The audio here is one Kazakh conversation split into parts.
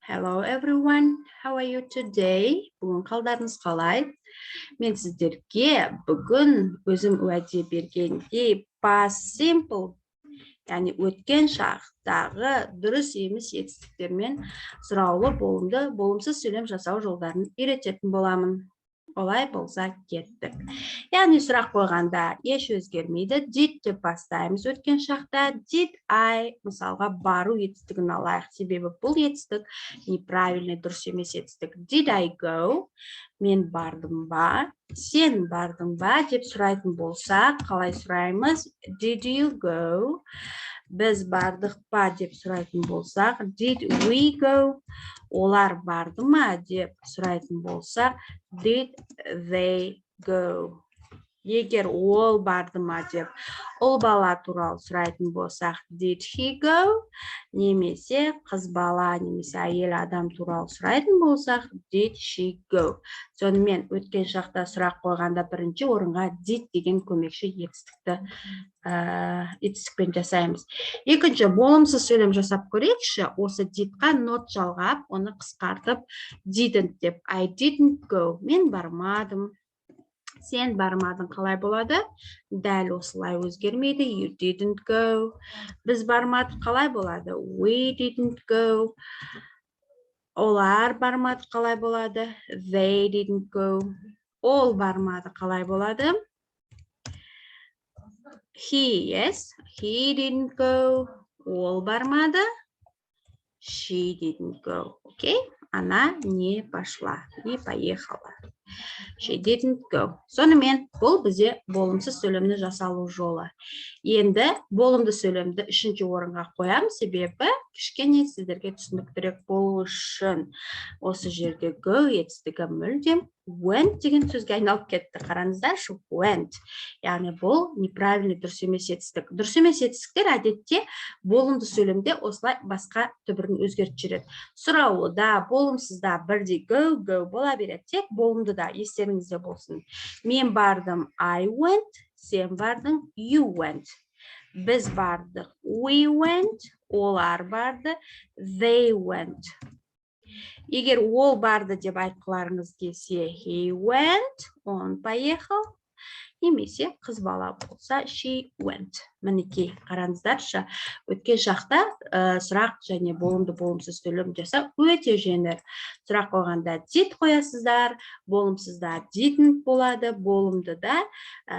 Hello everyone, how are you today? Бүгін қалдарыңыз қалай? Мен сіздерге бүгін өзім уәде бергендей past simple, яғни өткен шақтағы дұрыс емес етістіктермен сұраулы болымды, болымсыз сөйлем жасау жолдарын үйрететін боламын. Олай болса кеттік. Яғни сұрақ қойғанда еш өзгермейді. Did деп бастаймыз өткен шақта. Did I мысалға бару етістігін алайық. Себебі бұл етістік неправильный, дұрыс емес етістік. Did I go? Мен бардым ба? Сен бардың ба? Деп сұрайтын болсақ, қалай сұраймыз? Did you go? Біз бардық па деп сұрайтын болсақ, did we go? Олар барды ма деп сұрайтын болсақ, did they go? Егер ол барды ма деп ұл бала туралы сұрайтын болсақ, did he go? Немесе қыз бала, немесе әйел адам туралы сұрайтын болсақ, did she go? Сонымен өткен шақта сұрақ қойғанда бірінші орынға did деген көмекші етістікпен жасаймыз. Екінші, болымсыз сөйлем жасап көрейікші. Осы didқа not жалғап, оны қысқартып didn't деп. I didn't go. Мен бармадым. Сен бармадың, қалай болады? Дәл осылай өзгермейді. You didn't go. Біз бармадық, қалай болады? We didn't go. Олар бармады, қалай болады? They didn't go. Ол бармады, қалай болады? Yes, he didn't go. Ол бармады. She didn't go. Окей? Она не пошла, не поехала. She didn't go. Сонымен бұл бізде болымсыз сөйлемді жасалу жолы. Енді болымды сөйлемді үшінші орынға қоям, себебі кішкене сіздерге түсініктірек болу үшін. Осы жерде go етістігі мүлдем went деген сөзге айналып кетті. Қараңыздаршы, went. Яғни бұл неправильный, дұрыс емес етістік. Дұрыс емес етістіктер әдетте болымды сөйлемде осылай басқа түбірін өзгертіп жүреді. Сұраулыда, болымсызда бірдей go бола береді. Тек болымды да естеріңізде болсын. Мен бардым, I went, сен бардың, you went. Біз бардық, we went, олар барды, they went. Егер ол барды деп айтқыларыңыз келсе, he went, он поехал. Немесе қыз бала болса, she went. Мінекей, қараңыздаршы, өткен шақта сұрақ және болымды болымсыз сөйлем жасау өте жеңіл. Сұрақ қойғанда did қоясыздар, болымсызда didn't болады, болымды да,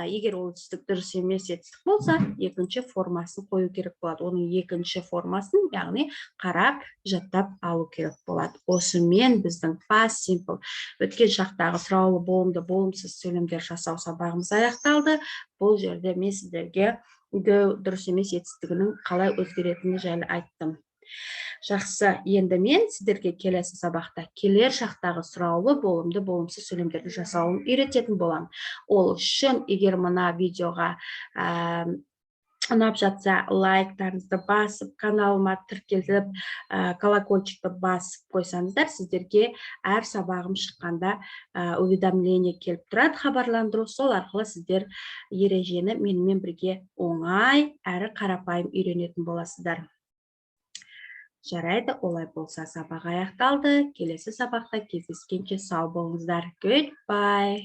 егер ол етістік дұрыс емес етістік болса, екінші формасын қою керек болады. Оның екінші формасын, яғни қарап, жаттап алу керек болады. Осымен біздің past simple өткен шақтағы сұраулы болымды болымсыз сөйлемдер жасау сабағымыз аяқталды. Бұл жерде мен сіздерге go дұрыс емес етістігінің қалай өзгеретіні жайлы айттым. Жақсы, енді мен сіздерге келесі сабақта келер шақтағы сұраулы болымды болымсыз сөйлемдерді жасауын үйрететін боламын. Ол үшін, егер мына видеоға ұнап жатса, лайктарыңызды басып, каналыма тіркеліп, колокольчикті басып қойсаңыздар, сіздерге әр сабағым шыққанда уведомление келіп тұрады, хабарландыру. Сол арқылы сіздер ережені менімен бірге оңай әрі қарапайым үйренетін боласыздар. Жарайды, олай болса сабақ аяқталды. Келесі сабақта кездескенше сау болыңыздар. Goodbye.